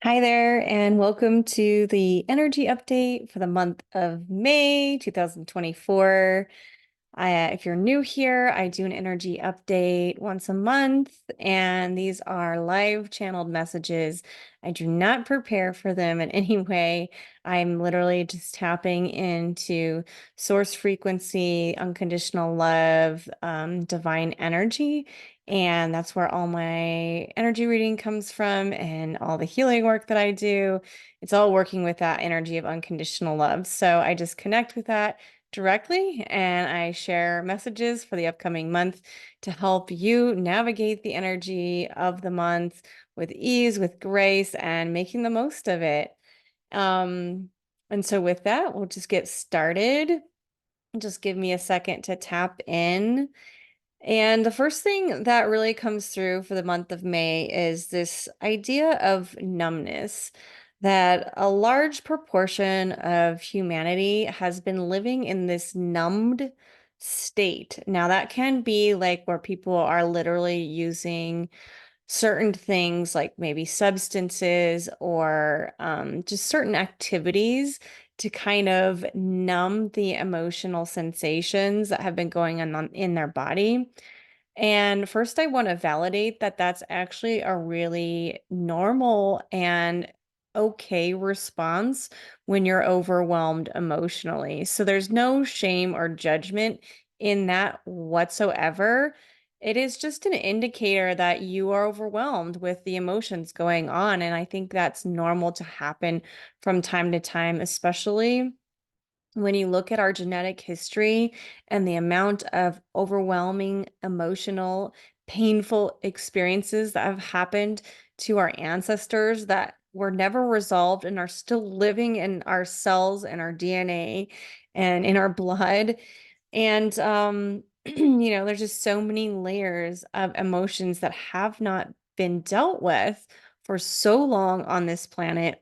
Hi there, and welcome to the energy update for the month of May 2024. If you're new here, I do an energy update once a month, and these are live channeled messages. I do not prepare for them in any way. I'm literally just tapping into source frequency, unconditional love, divine energy. And that's where all my energy reading comes from and all the healing work that I do. It's all working with that energy of unconditional love. So I just connect with that directly, and I share messages for the upcoming month to help you navigate the energy of the month with ease, with grace, and making the most of it. Um, and so with that, we'll just get started. Just give me a second to tap in. And the first thing that really comes through for the month of May is this idea of numbness, that a large proportion of humanity has been living in this numbed state. Now, that can be like where people are literally using certain things like maybe substances or just certain activities to kind of numb the emotional sensations that have been going on in their body. And first, I want to validate that that's actually a really normal and okay response when you're overwhelmed emotionally. So there's no shame or judgment in that whatsoever. It is just an indicator that you are overwhelmed with the emotions going on. And I think that's normal to happen from time to time, especially when you look at our genetic history and the amount of overwhelming, emotional, painful experiences that have happened to our ancestors that were never resolved and are still living in our cells and our DNA and in our blood. And, there's just so many layers of emotions that have not been dealt with for so long on this planet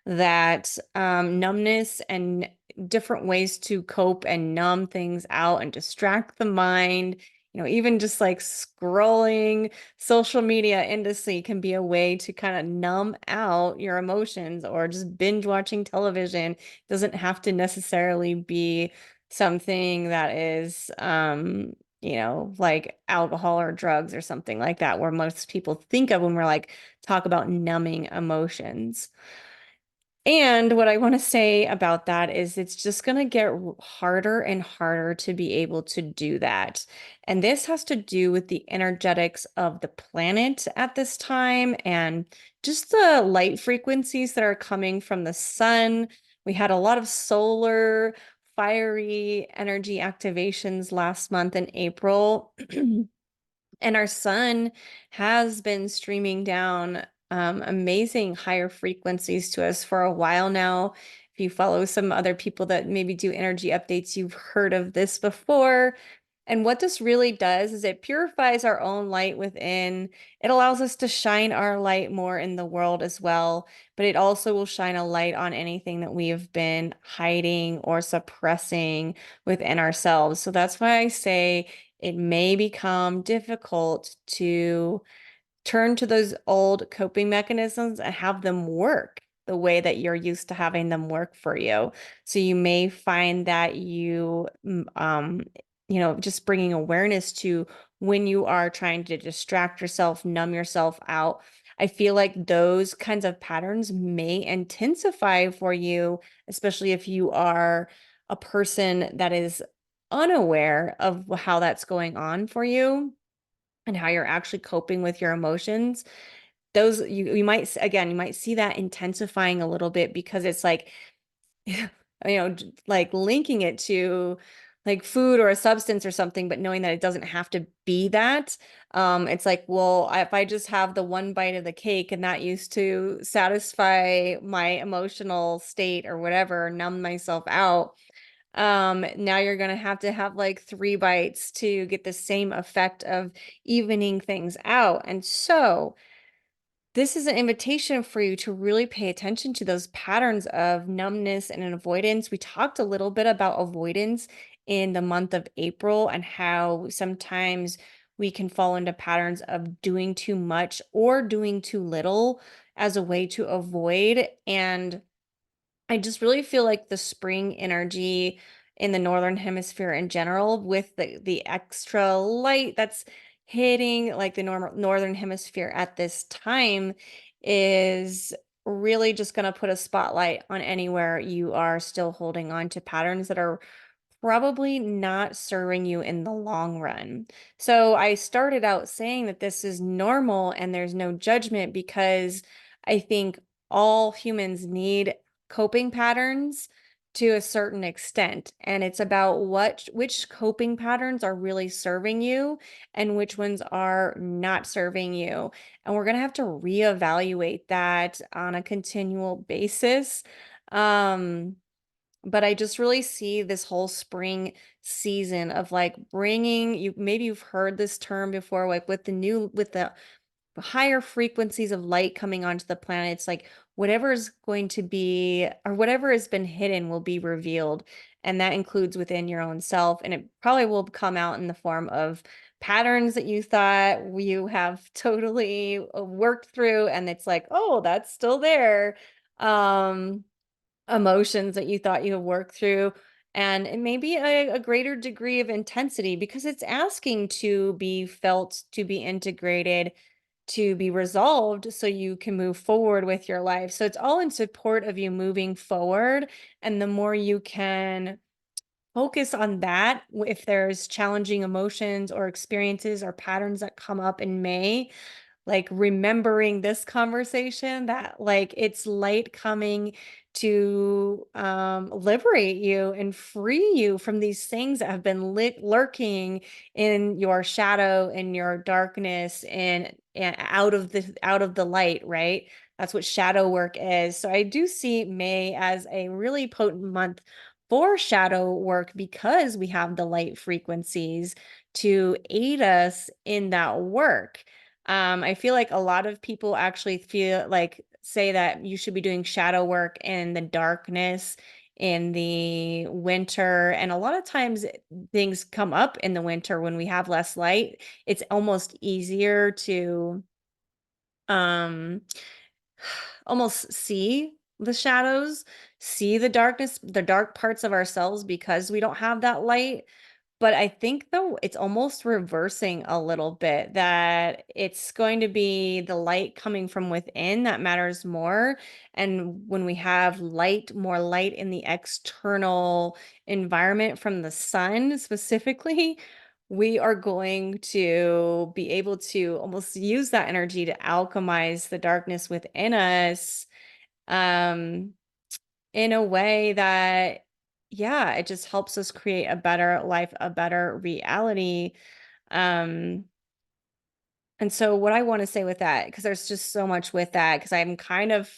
that numbness and different ways to cope and numb things out and distract the mind, even just like scrolling social media endlessly can be a way to kind of numb out your emotions, or just binge watching television doesn't have to necessarily be something that is like alcohol or drugs or something like that, where most people think of when we're like talk about numbing emotions. And what I want to say about that is it's just going to get harder and harder to be able to do that. And this has to do with the energetics of the planet at this time and just the light frequencies that are coming from the sun. We had a lot of solar, fiery energy activations last month in April. And our sun has been streaming down amazing higher frequencies to us for a while now. If you follow some other people that maybe do energy updates, you've heard of this before. And what this really does is it purifies our own light within. It allows us to shine our light more in the world as well, but it also will shine a light on anything that we have been hiding or suppressing within ourselves. So that's why I say it may become difficult to turn to those old coping mechanisms and have them work the way that you're used to having them work for you. So you may find that just bringing awareness to when you are trying to distract yourself, numb yourself out. I feel like those kinds of patterns may intensify for you, especially if you are a person that is unaware of how that's going on for you and how you're actually coping with your emotions. Those you might, again, you might see that intensifying a little bit because it's like like linking it to like food or a substance or something, but knowing that it doesn't have to be that. It's like, well, if I just have the one bite of the cake and that used to satisfy my emotional state or whatever, numb myself out, now you're gonna have to have like 3 bites to get the same effect of evening things out. And so this is an invitation for you to really pay attention to those patterns of numbness and avoidance. We talked a little bit about avoidance in the month of April and how sometimes we can fall into patterns of doing too much or doing too little as a way to avoid. And I just really feel like the spring energy in the northern hemisphere in general, with the extra light that's hitting like the northern hemisphere at this time, is really just going to put a spotlight on anywhere you are still holding on to patterns that are probably not serving you in the long run. So I started out saying that this is normal and there's no judgment, because I think all humans need coping patterns to a certain extent. And it's about which coping patterns are really serving you and which ones are not serving you. And we're going to have to reevaluate that on a continual basis. Um, but I just really see this whole spring season of like bringing you, maybe you've heard this term before, like with the higher frequencies of light coming onto the planet, it's like whatever is going to be, or whatever has been hidden will be revealed. And that includes within your own self. And it probably will come out in the form of patterns that you thought you have totally worked through. And it's like, oh, that's still there. Um, Emotions that you thought you had worked through, and it may be a greater degree of intensity because it's asking to be felt, to be integrated, to be resolved so you can move forward with your life. So it's all in support of you moving forward. And the more you can focus on that, if there's challenging emotions or experiences or patterns that come up in May, like remembering this conversation, that like it's light coming to liberate you and free you from these things that have been lurking in your shadow, in your darkness, and out of the light, right? That's what shadow work is. So I do see May as a really potent month for shadow work because we have the light frequencies to aid us in that work. I feel like a lot of people actually feel like say that you should be doing shadow work in the darkness in the winter. And a lot of times things come up in the winter when we have less light. It's almost easier to um almost see the shadows, see the darkness, the dark parts of ourselves because we don't have that light. But I think though it's almost reversing a little bit, that it's going to be the light coming from within that matters more. And when we have light, more light in the external environment from the sun specifically, we are going to be able to almost use that energy to alchemize the darkness within us, um, in a way that, yeah, it just helps us create a better life, a better reality. Um, and so what I want to say with that, because there's just so much with that, because I'm kind of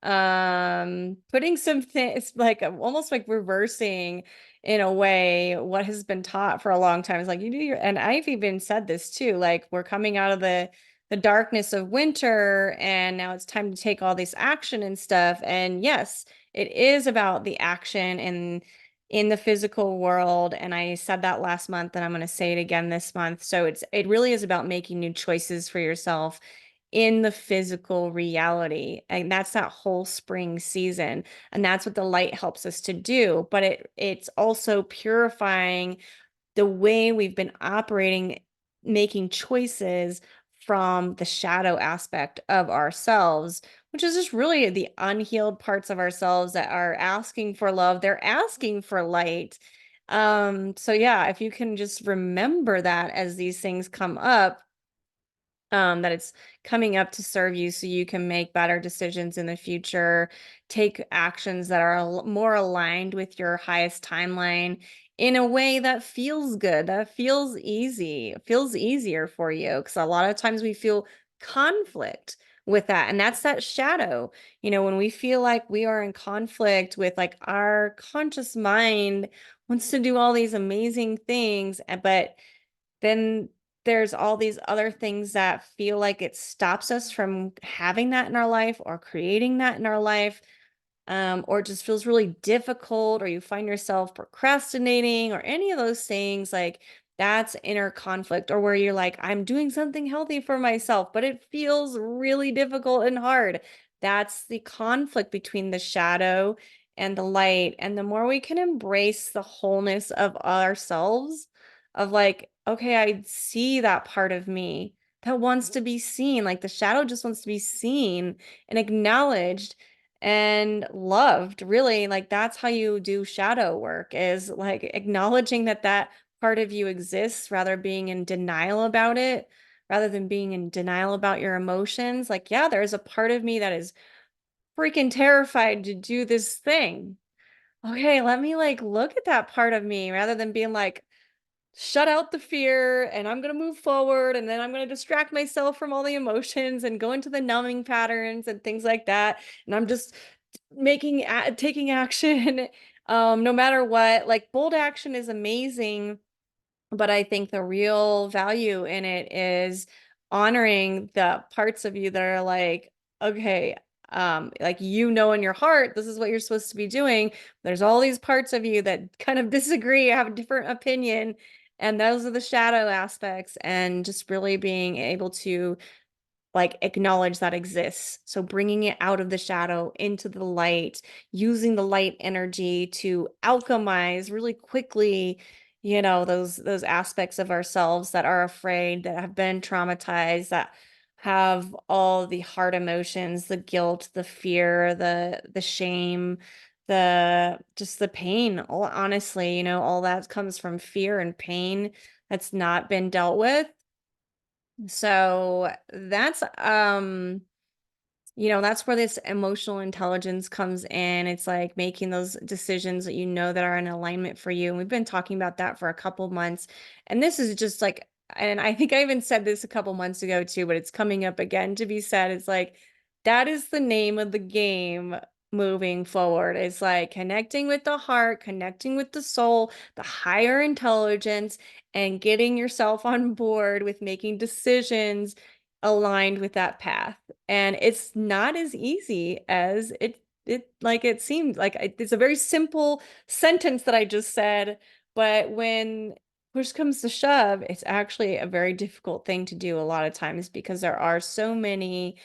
putting some things like almost like reversing in a way what has been taught for a long time. It's like you do your, and I've even said this too, like we're coming out of the darkness of winter and now it's time to take all this action and stuff. And yes, it is about the action in the physical world. And I said that last month and I'm going to say it again this month. So it really is about making new choices for yourself in the physical reality. And that's that whole spring season. And that's what the light helps us to do. But it's also purifying the way we've been operating, making choices from the shadow aspect of ourselves, which is just really the unhealed parts of ourselves that are asking for love. They're asking for light. So yeah, if you can just remember that as these things come up, that it's coming up to serve you so you can make better decisions in the future, take actions that are more aligned with your highest timeline in a way that feels good, that feels easy, feels easier for you. Because a lot of times we feel conflict with that. And that's that shadow. You know, when we feel like we are in conflict with like our conscious mind wants to do all these amazing things, but then there's all these other things that feel like it stops us from having that in our life or creating that in our life, or it just feels really difficult, or you find yourself procrastinating or any of those things. Like That's inner conflict, or where you're like, I'm doing something healthy for myself, but it feels really difficult and hard. That's the conflict between the shadow and the light. And the more we can embrace the wholeness of ourselves, of like, okay, I see that part of me that wants to be seen. Like the shadow just wants to be seen and acknowledged and loved. Really, like that's how you do shadow work, is like acknowledging that that part of you exists, rather being in denial about it, rather than being in denial about your emotions. Like, yeah, there's a part of me that is freaking terrified to do this thing. Okay, let me like look at that part of me, rather than being like, shut out the fear and I'm going to move forward, and then I'm going to distract myself from all the emotions and go into the numbing patterns and things like that. And I'm just taking action no matter what. Like bold action is amazing, but I think the real value in it is honoring the parts of you that are like, okay, like, in your heart, this is what you're supposed to be doing. There's all these parts of you that kind of disagree, have a different opinion, and those are the shadow aspects, and just really being able to like acknowledge that exists. So bringing it out of the shadow into the light, using the light energy to alchemize really quickly, those aspects of ourselves that are afraid, that have been traumatized, that have all the hard emotions, the guilt, the fear, the shame, the pain. Honestly, all that comes from fear and pain that's not been dealt with. So that's where this emotional intelligence comes in. It's like making those decisions that that are in alignment for you. And we've been talking about that for a couple months. And this is just like, and I think I even said this a couple months ago too, but it's coming up again to be said. It's like, that is the name of the game moving forward. It's like connecting with the heart, connecting with the soul, the higher intelligence, and getting yourself on board with making decisions aligned with that path. And it's not as easy as it seemed. Like it's a very simple sentence that I just said, but when push comes to shove, it's actually a very difficult thing to do a lot of times, because there are so many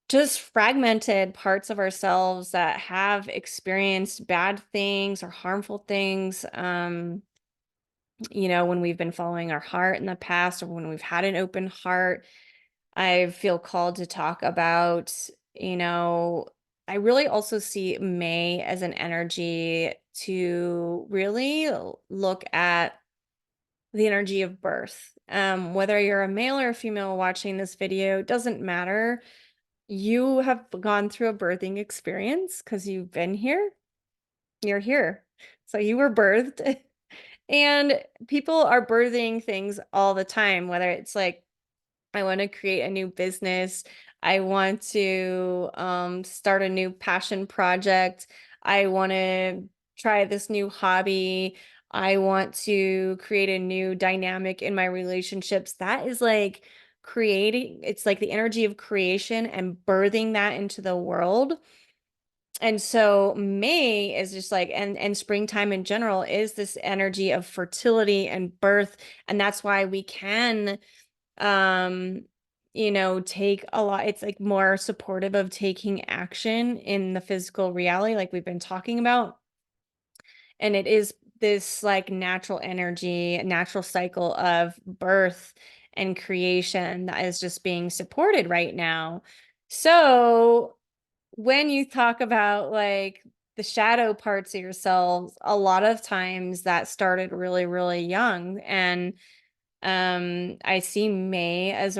just fragmented parts of ourselves that have experienced bad things or harmful things, when we've been following our heart in the past, or when we've had an open heart. I feel called to talk about, you know, I really also see May as an energy to really look at the energy of birth. Whether you're a male or a female watching this video, doesn't matter. You have gone through a birthing experience because you've been here. You're here. So you were birthed. And people are birthing things all the time, whether it's like, I want to create a new business. I want to start a new passion project. I want to try this new hobby. I want to create a new dynamic in my relationships. That is like it's like the energy of creation and birthing that into the world. And so May is just like, and springtime in general is this energy of fertility and birth. And that's why we can um take a lot. It's like more supportive of taking action in the physical reality, like we've been talking about. And it is this like natural energy, natural cycle of birth and creation that is just being supported right now. So when you talk about like the shadow parts of yourselves, a lot of times that started really, really young. And I see May as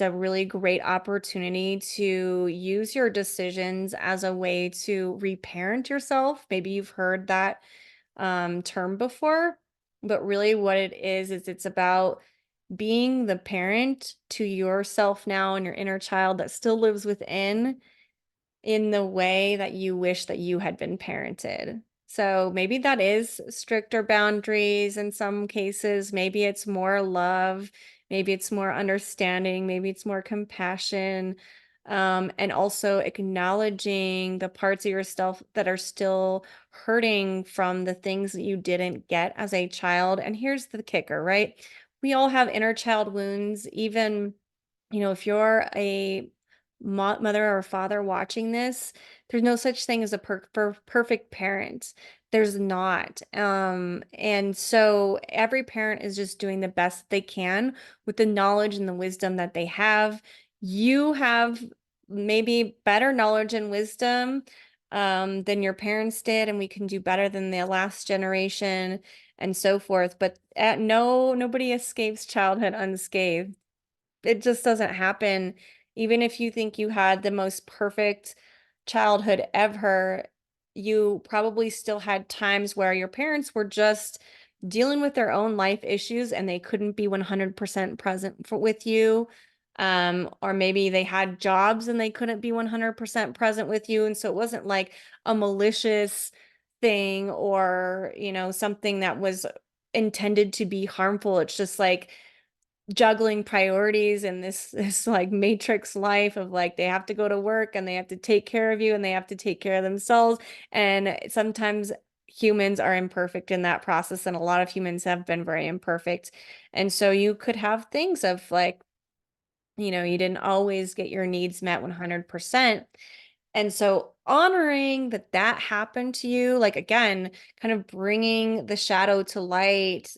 a really great opportunity to use your decisions as a way to reparent yourself. Maybe you've heard that term before, but really what it is it's about being the parent to yourself now and your inner child that still lives within, in the way that you wish that you had been parented. So maybe that is stricter boundaries in some cases. Maybe it's more love. Maybe it's more understanding. Maybe it's more compassion. and also acknowledging the parts of yourself that are still hurting from the things that you didn't get as a child. And here's the kicker, right? We all have inner child wounds, even, if you're a mother or father watching this, there's no such thing as a perfect parent. There's not. And so every parent is just doing the best they can with the knowledge and the wisdom that they have. You have maybe better knowledge and wisdom than your parents did, and we can do better than the last generation and so forth. But nobody escapes childhood unscathed. It just doesn't happen. Even if you think you had the most perfect childhood ever, you probably still had times where your parents were just dealing with their own life issues and they couldn't be 100% present with you. Or maybe they had jobs and they couldn't be 100% present with you. And so it wasn't like a malicious thing or, something that was intended to be harmful. It's just like juggling priorities and this like matrix life of like they have to go to work and they have to take care of you and they have to take care of themselves. And sometimes humans are imperfect in that process, and a lot of humans have been very imperfect. And so you could have things of like, you didn't always get your needs met 100%. And so honoring that that happened to you, like again, kind of bringing the shadow to light,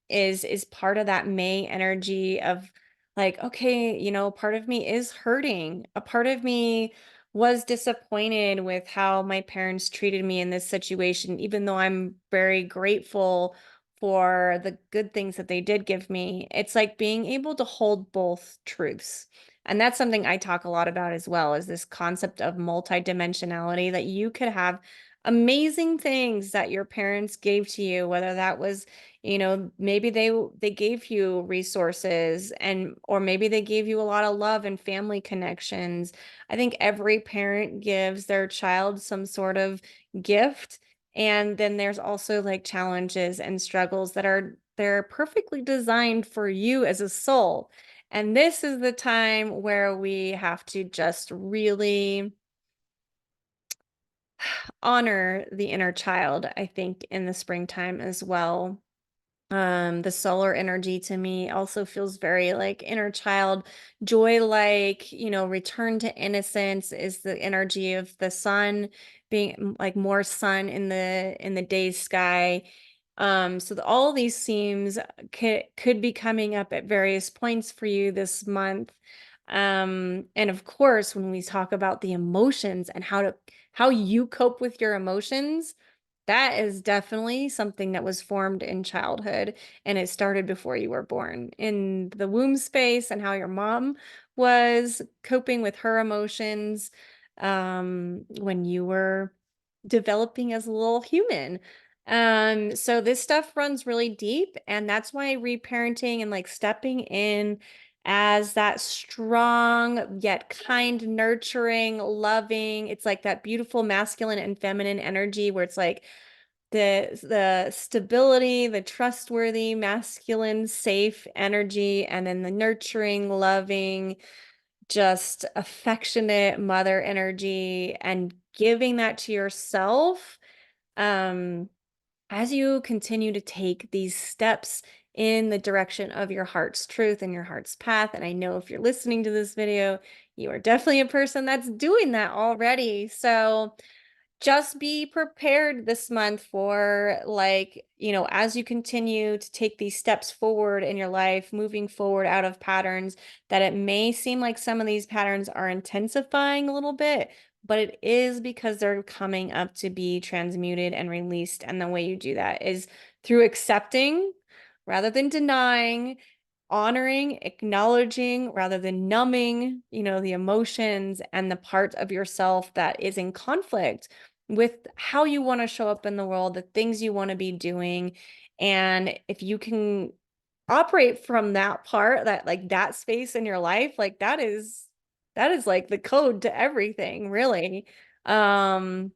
is part of that May energy of like, okay, part of me is hurting. A part of me was disappointed with how my parents treated me in this situation, even though I'm very grateful for the good things that they did give me. It's like being able to hold both truths. And that's something I talk a lot about as well, is this concept of multidimensionality, that you could have amazing things that your parents gave to you, whether that was, maybe they gave you resources, and or maybe they gave you a lot of love and family connections. I think every parent gives their child some sort of gift. And then there's also like challenges and struggles that they're perfectly designed for you as a soul. And this is the time where we have to just really honor the inner child, I think, in the springtime as well. The solar energy to me also feels very like inner child, joy, like, return to innocence is the energy of the sun, being like more sun in the day sky. So all these themes could be coming up at various points for you this month. And of course, when we talk about the emotions and how you cope with your emotions, that is definitely something that was formed in childhood, and it started before you were born in the womb space, and how your mom was coping with her emotions when you were developing as a little human. So this stuff runs really deep, and that's why reparenting and like stepping in as that strong yet kind, nurturing, loving, it's like that beautiful masculine and feminine energy where it's like the stability, the trustworthy, masculine, safe energy, and then the nurturing, loving, just affectionate mother energy, and giving that to yourself. Um, as you continue to take these steps in the direction of your heart's truth and your heart's path. And I know if you're listening to this video, you are definitely a person that's doing that already. So just be prepared this month for like, as you continue to take these steps forward in your life, moving forward out of patterns, that it may seem like some of these patterns are intensifying a little bit, but it is because they're coming up to be transmuted and released. And the way you do that is through accepting rather than denying, honoring, acknowledging rather than numbing, the emotions and the part of yourself that is in conflict with how you want to show up in the world, the things you want to be doing. And if you can operate from that part, that like that space in your life, like that is like the code to everything, really. Um,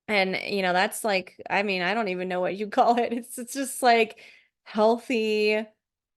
and that's like, I mean, I don't even know what you call it. It's just like healthy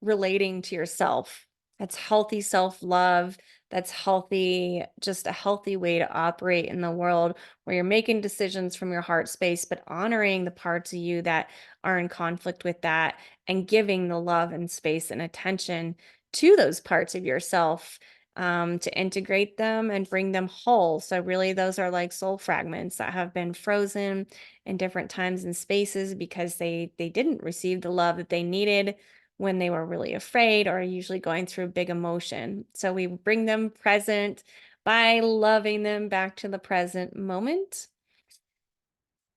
relating to yourself, That's healthy self-love. That's healthy, just a healthy way to operate in the world where you're making decisions from your heart space, but honoring the parts of you that are in conflict with that and giving the love and space and attention to those parts of yourself to integrate them and bring them whole. So, really, those are like soul fragments that have been frozen in different times and spaces because they didn't receive the love that they needed when they were really afraid or usually going through big emotion. So we bring them present by loving them back to the present moment.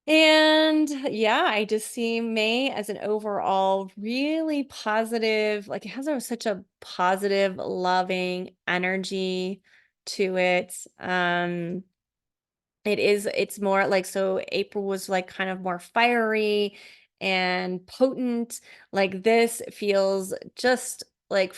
And yeah, I just see May as an overall really positive, like it has such a positive, loving energy to it. It's more like, so April was like kind of more fiery and potent. Like this feels just like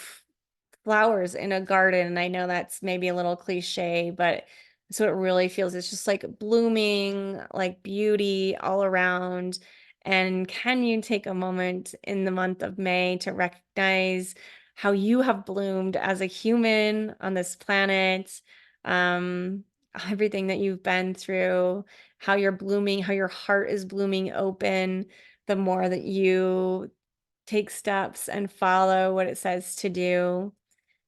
flowers in a garden. And I know that's maybe a little cliche, but that's what it really feels. It's just like blooming, like beauty all around. And can you take a moment in the month of May to recognize how you have bloomed as a human on this planet? Um, Everything that you've been through, how you're blooming, how your heart is blooming open, the more that you take steps and follow what it says to do,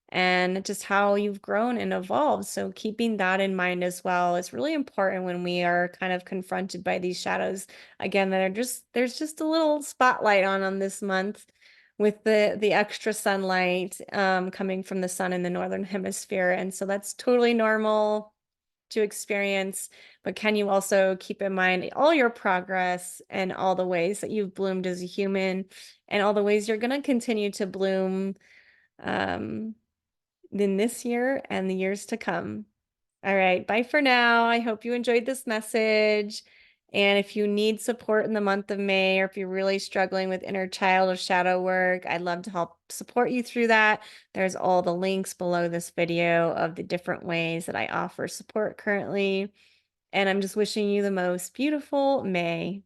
and just how you've grown and evolved. So keeping that in mind as well is really important when we are kind of confronted by these shadows again that are just, there's just a little spotlight on this month with the extra sunlight coming from the sun in the northern hemisphere. And so that's totally normal to experience, but can you also keep in mind all your progress and all the ways that you've bloomed as a human and all the ways you're going to continue to bloom um, in this year and the years to come. All right, bye for now. I hope you enjoyed this message. And if you need support in the month of May, or if you're really struggling with inner child or shadow work, I'd love to help support you through that. There's all the links below this video of the different ways that I offer support currently. And I'm just wishing you the most beautiful May.